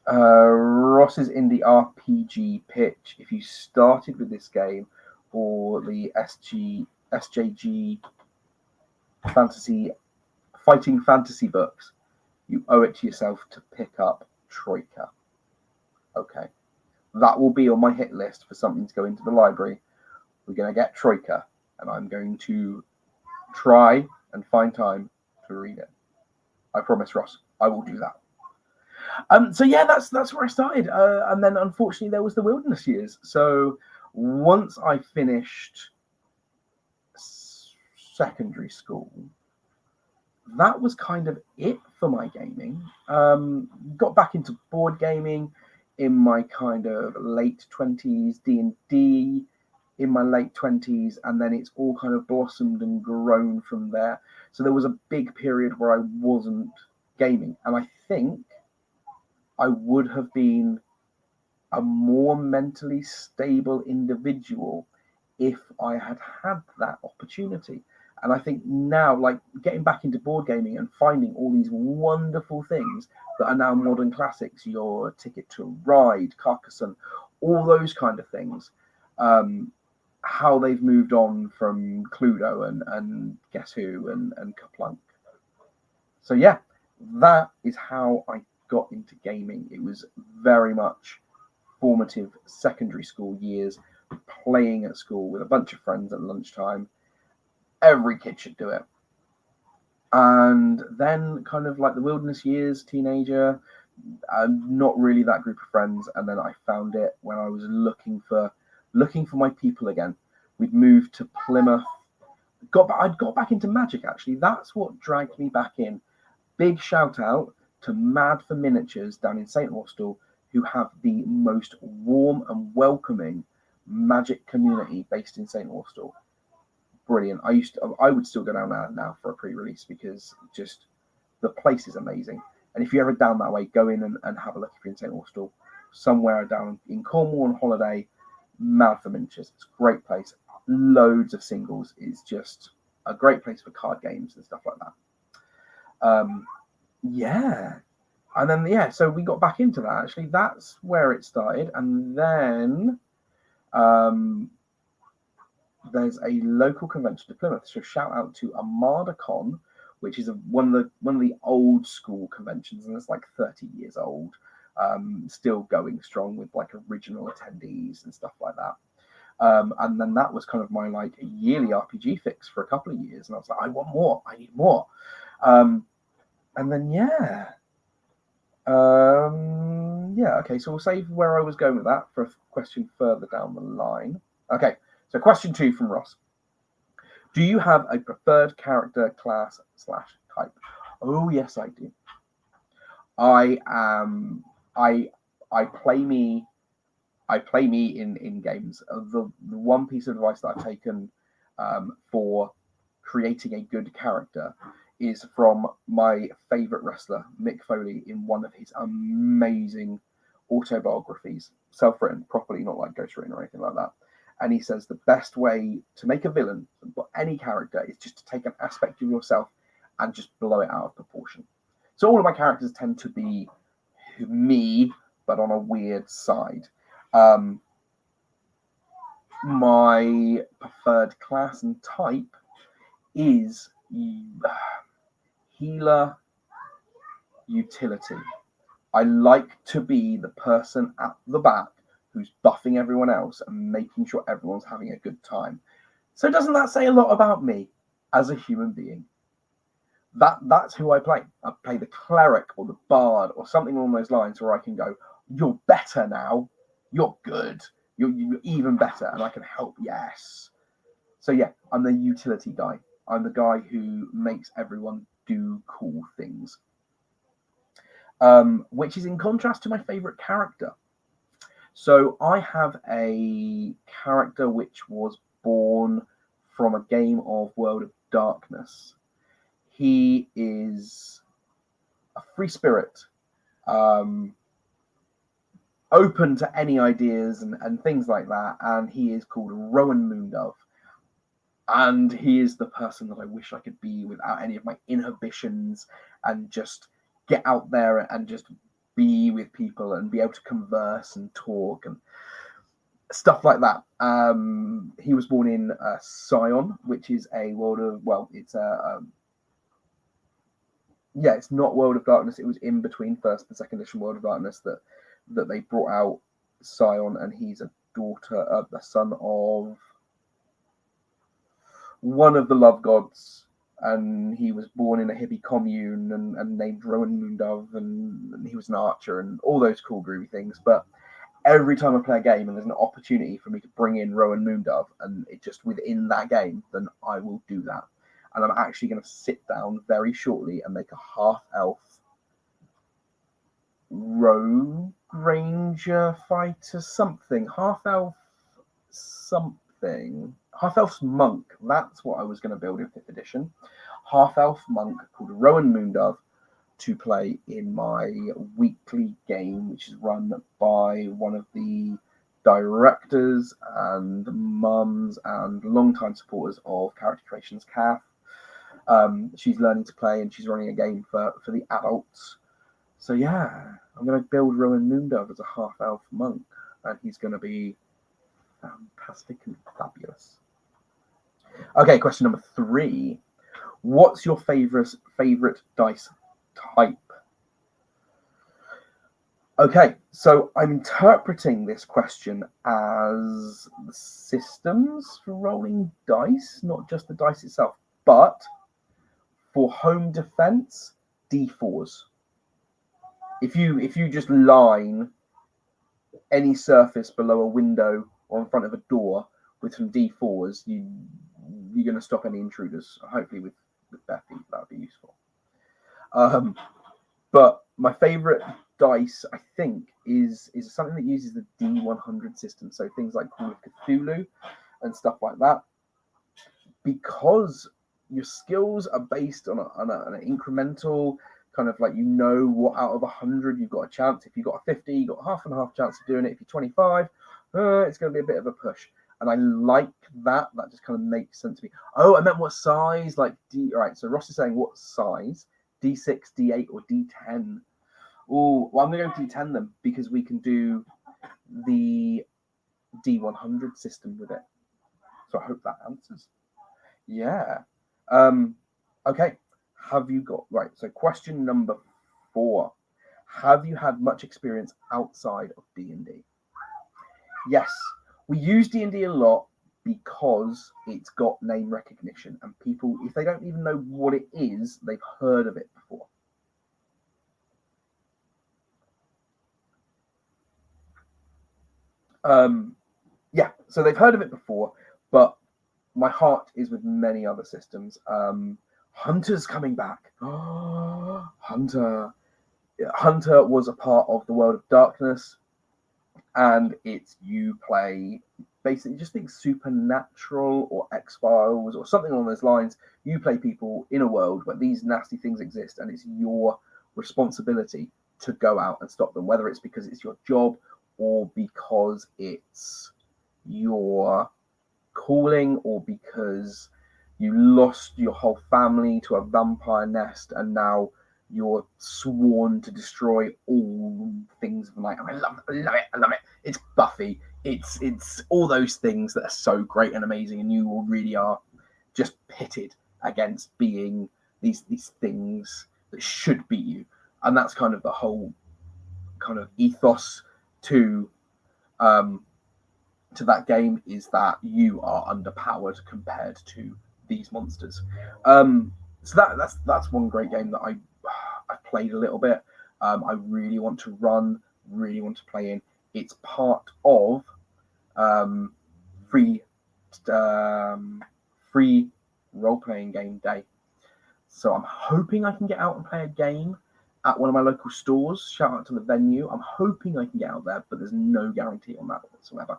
Ross's Indie RPG pitch. If you started with this game or the SJG fighting fantasy books, you owe it to yourself to pick up Troika. Okay. That will be on my hit list for something to go into the library. We're going to get Troika, and I'm going to try and find time to read it. I promise, Ross, I will do that. That's where I started. And then, unfortunately, there was the wilderness years. So once I finished secondary school, that was kind of it for my gaming. Got back into board gaming in my kind of late 20s, D&D in my late 20s, and then it's all kind of blossomed and grown from there. So there was a big period where I wasn't gaming, and I think I would have been a more mentally stable individual if I had had that opportunity. And I think now, getting back into board gaming and finding all these wonderful things that are now modern classics, your Ticket to Ride, Carcassonne, all those kind of things, how they've moved on from Cluedo and Guess Who and Kaplunk. So that is how I got into gaming. It was very much formative secondary school years, playing at school with a bunch of friends at lunchtime. Every kid should do it. And then kind of the wilderness years, teenager, not really that group of friends. And then I found it when I was looking for my people again. We'd moved to Plymouth. I'd got back into Magic, actually. That's what dragged me back in. Big shout out to Mad for Miniatures down in St. Austell, who have the most warm and welcoming Magic community based in St. Austell. Brilliant. I would still go down there now for a pre-release because just the place is amazing. And if you're ever down that way, go in and have a look if you're in St. Austell. Somewhere down in Cornwall on holiday, mad for miniatures. It's a great place. Loads of singles. It's just a great place for card games and stuff like that. Yeah. And then, yeah, so we got back into that, actually. That's where it started. And then there's a local convention to Plymouth. So shout out to ArmadaCon, which is one of the old school conventions, and it's like 30 years old. Still going strong with like original attendees and stuff like that. And then that was kind of my like yearly RPG fix for a couple of years, and I was like, I want more, I need more. And then okay, so we'll save where I was going with that for a question further down the line. Okay, so question 2 from Ross. Do you have a preferred character class / type? Oh yes, I do. I play me in games. The one piece of advice that I've taken for creating a good character is from my favorite wrestler, Mick Foley, in one of his amazing autobiographies, self-written properly, not like ghostwritten or anything like that. And he says the best way to make a villain for any character is just to take an aspect of yourself and just blow it out of proportion. So all of my characters tend to be me, but on a weird side. My preferred class and type is healer utility. I like to be the person at the back who's buffing everyone else and making sure everyone's having a good time. So doesn't that say a lot about me as a human being? That's who I play. I play the cleric or the bard or something along those lines where I can go, you're better now. You're good. You're even better, and I can help. Yes. So yeah, I'm the utility guy. I'm the guy who makes everyone do cool things. Which is in contrast to my favorite character. So I have a character which was born from a game of World of Darkness. He is a free spirit, open to any ideas and things like that. And he is called Rowan Moondove. And he is the person that I wish I could be without any of my inhibitions and just get out there and just be with people and be able to converse and talk and stuff like that. He was born in Scion, which is a world of, well, it's a... it's not World of Darkness. It was in between first and second edition World of Darkness that they brought out Scion, and he's a son of one of the love gods, and he was born in a hippie commune and named Rowan Moondove, and he was an archer and all those cool groovy things. But every time I play a game and there's an opportunity for me to bring in Rowan Moondove and it just within that game, then I will do that. And I'm actually going to sit down very shortly and make a half-elf rogue ranger fighter something. Half-elf monk. That's what I was going to build in 5th edition. Half-elf monk called Rowan Moondove to play in my weekly game, which is run by one of the directors and mums and long-time supporters of Character Creations, Kath. She's learning to play and she's running a game for the adults. So yeah, I'm going to build Rowan Moondove as a half-elf monk, and he's going to be fantastic and fabulous. Okay, question number 3. What's your favorite dice type? Okay, so I'm interpreting this question as the systems for rolling dice, not just the dice itself, but for home defense, D4s. If you just line any surface below a window or in front of a door with some D4s, you're going to stop any intruders. Hopefully with bare feet, that would be useful. But my favorite dice, I think, is something that uses the D100 system. So things like Call of Cthulhu and stuff like that. Because your skills are based on an incremental kind of like, what out of 100 you've got a chance. If you've got a 50, you've got half and half chance of doing it. If you're 25, it's going to be a bit of a push. And I like that. That just kind of makes sense to me. Oh, I meant what size? Like right. So Ross is saying what size? D6, D8, or D10? Oh, well, I'm going to go D10 then, because we can do the D100 system with it. So I hope that answers. Yeah. Okay. Have you got right? So question number 4: have you had much experience outside of D&D? Yes, we use D&D a lot because it's got name recognition, and people, if they don't even know what it is, they've heard of it before. Yeah, so they've heard of it before, but my heart is with many other systems. Hunter's coming back. Oh, Hunter was a part of the World of Darkness, and you play basically, just think Supernatural or X-Files or something along those lines. You play people in a world where these nasty things exist, and it's your responsibility to go out and stop them, whether it's because it's your job or because it's your calling, or because you lost your whole family to a vampire nest and now you're sworn to destroy all things of the night. I love it. It's Buffy. It's all those things that are so great and amazing, and you really are just pitted against being these things that should be you. And that's kind of the whole kind of ethos to that game, is that you are underpowered compared to these monsters. So that's one great game that I've played a little bit. I really want to play in. It's part of free role-playing game day. So I'm hoping I can get out and play a game at one of my local stores. Shout out to the venue. I'm hoping I can get out there, but there's no guarantee on that whatsoever.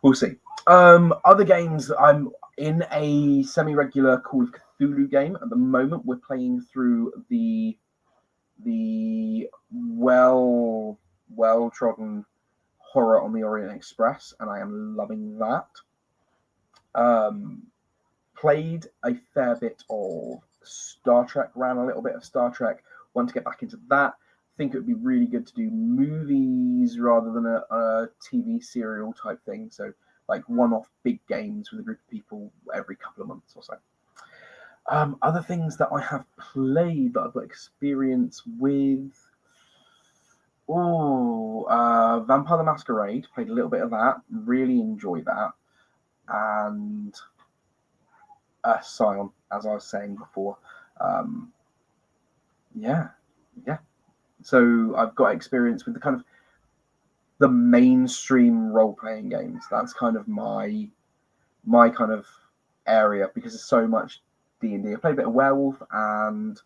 We'll see. Other games, I'm in a semi-regular Call of Cthulhu game at the moment. We're playing through the well-trodden Horror on the Orient Express, and I am loving that. Played a fair bit of Star Trek, ran a little bit of Star Trek, want to get back into that. Think it would be really good to do movies rather than a TV serial type thing. So like one-off big games with a group of people every couple of months or so. Other things that I have played that I've got experience with. Vampire the Masquerade. Played a little bit of that. Really enjoy that. And Scion, as I was saying before. Yeah. So I've got experience with the kind of the mainstream role-playing games. That's kind of my kind of area, because there's so much D&D. I played a bit of Werewolf and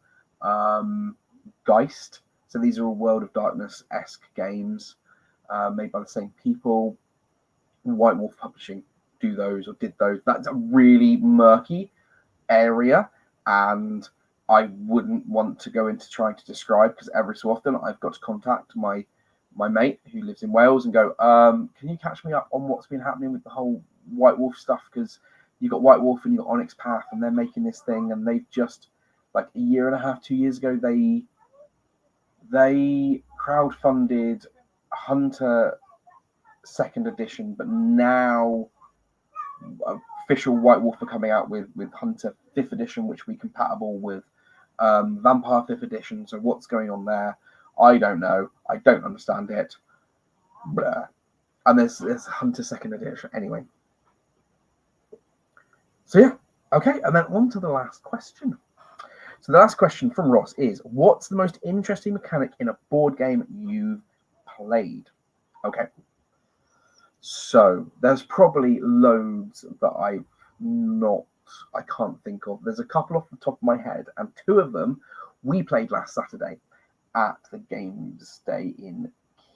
Geist. So these are all World of Darkness-esque games made by the same people. White Wolf Publishing did those. That's a really murky area, and I wouldn't want to go into trying to describe, because every so often I've got to contact my mate who lives in Wales and go, can you catch me up on what's been happening with the whole White Wolf stuff? Because you've got White Wolf and you've got Onyx Path, and they're making this thing, and they've just, like a year and a half, 2 years ago, they crowdfunded Hunter 2nd edition, but now official White Wolf are coming out with Hunter 5th edition, which will be compatible with Vampire 5th edition. So what's going on there? I don't know. I don't understand it. Blah. And there's Hunter 2nd edition anyway. So yeah, okay, and then on to the last question. So the last question from Ross is, what's the most interesting mechanic in a board game you've played? Okay. So there's probably loads that I can't think of. There's a couple off the top of my head, and 2 of them we played last Saturday. at the Games Day in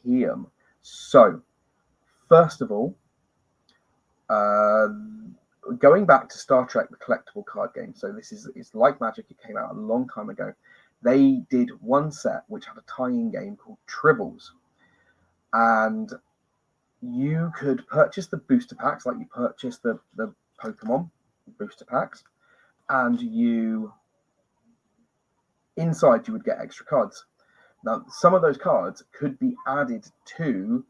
Kiam. So, first of all, going back to Star Trek, the collectible card game. So it's like Magic. It came out a long time ago. They did one set which had a tie-in game called Tribbles, and you could purchase the booster packs, like you purchase the Pokemon booster packs, and inside you would get extra cards. Now, some of those cards could be added to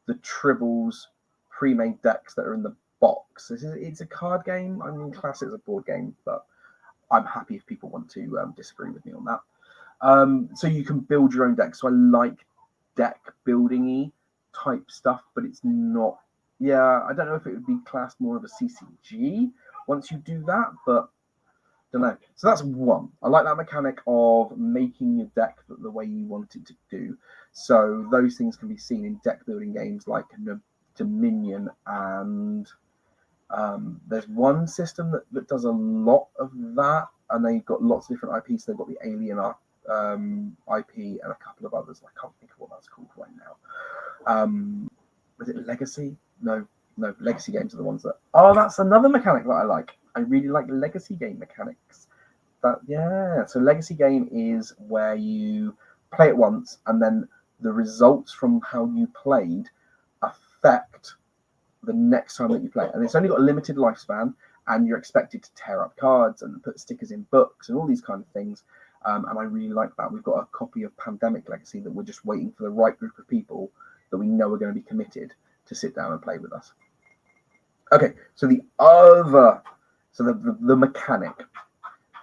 the Tribbles pre-made decks that are in the box. It's a card game. I mean, class it as a board game, but I'm happy if people want to disagree with me on that. So you can build your own deck. So I like deck building-y type stuff, but it's not. Yeah, I don't know if it would be classed more of a CCG once you do that, but don't know. So that's one. I like that mechanic of making your deck the way you want it to do. So those things can be seen in deck building games like Dominion, and there's one system that does a lot of that, and they've got lots of different IPs. They've got the Alien IP and a couple of others. I can't think of what that's called right now. Was it Legacy? No, Legacy games are the ones that. Oh, that's another mechanic that I like. I really like Legacy game mechanics. So Legacy game is where you play it once, and then the results from how you played affect the next time that you play. And it's only got a limited lifespan, and you're expected to tear up cards and put stickers in books and all these kind of things. And I really like that. We've got a copy of Pandemic Legacy that we're just waiting for the right group of people that we know are going to be committed to sit down and play with us. Okay, so the mechanic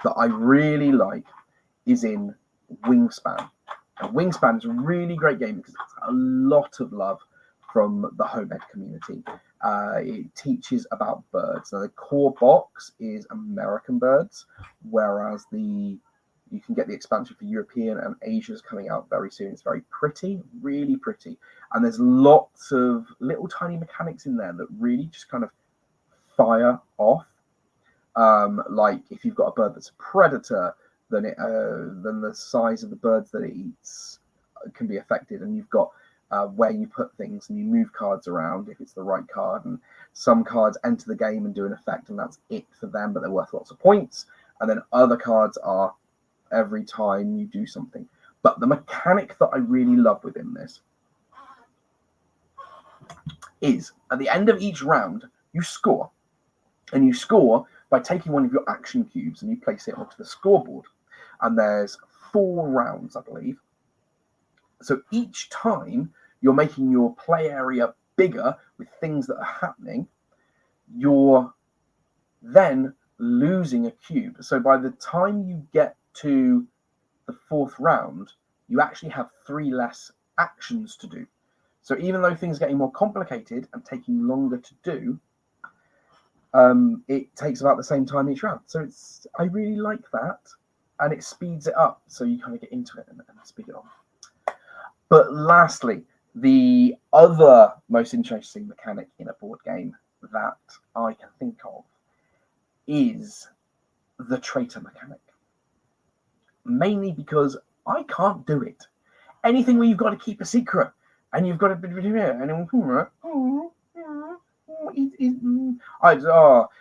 that I really like is in Wingspan. And Wingspan is a really great game because it's a lot of love from the home ed community. It teaches about birds. Now, the core box is American birds, whereas you can get the expansion for European and Asia's coming out very soon. It's very pretty, really pretty. And there's lots of little tiny mechanics in there that really just kind of fire off. Like if you've got a bird that's a predator, then the size of the birds that it eats can be affected. And you've got where you put things, and you move cards around if it's the right card. And some cards enter the game and do an effect, and that's it for them, but they're worth lots of points. And then other cards are every time you do something. But the mechanic that I really love within this is at the end of each round, you score. And you score by taking one of your action cubes and you place it onto the scoreboard. And there's 4 rounds, I believe. So each time you're making your play area bigger with things that are happening, you're then losing a cube. So by the time you get to the 4th round, you actually have 3 less actions to do. So even though things are getting more complicated and taking longer to do, it takes about the same time each round. So I really like that, and it speeds it up. So you kind of get into it and speed it on. But lastly, the other most interesting mechanic in a board game that I can think of is the traitor mechanic. Mainly because I can't do it. Anything where you've got to keep a secret and you've got to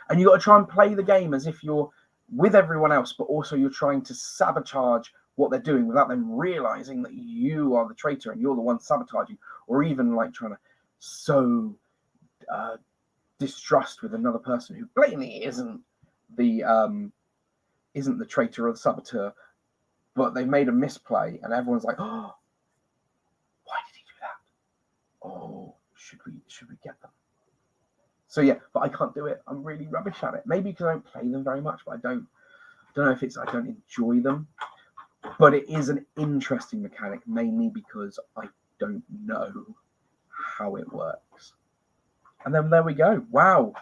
and you got to try and play the game as if you're with everyone else, but also you're trying to sabotage what they're doing without them realizing that you are the traitor and you're the one sabotaging, or even like trying to sow distrust with another person who blatantly isn't the traitor or the saboteur, but they've made a misplay and everyone's like, oh, why did he do that? Oh, should we get them? So yeah, but I can't do it. I'm really rubbish at it. Maybe because I don't play them very much, but I don't know if it's I don't enjoy them. But it is an interesting mechanic, mainly because I don't know how it works. And then there we go. Wow,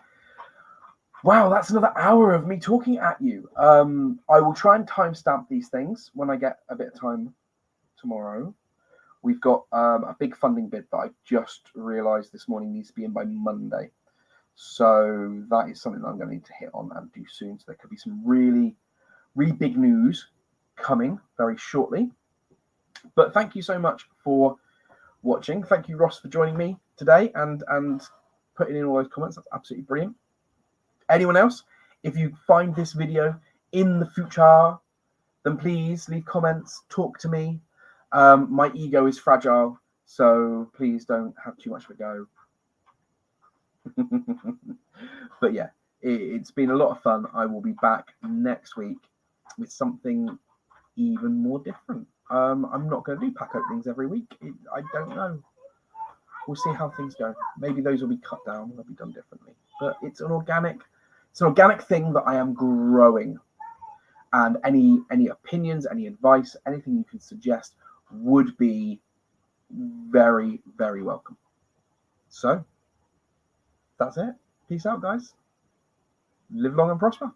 that's another hour of me talking at you. I will try and timestamp these things when I get a bit of time tomorrow. We've got a big funding bid that I just realised this morning needs to be in by Monday. So that is something that I'm going to need to hit on and do soon. So there could be some really, really big news coming very shortly. But thank you so much for watching. Thank you, Ross, for joining me today and putting in all those comments. That's absolutely brilliant. Anyone else, if you find this video in the future, then please leave comments, talk to me. My ego is fragile, so please don't have too much of a go. But yeah, it's been a lot of fun. I will be back next week with something even more different. I'm not going to do pack openings every week. I don't know. We'll see how things go. Maybe those will be cut down. They'll be done differently. But it's an organic thing that I am growing. And any opinions, any advice, anything you can suggest would be very, very welcome. So that's it. Peace out, guys. Live long and prosper.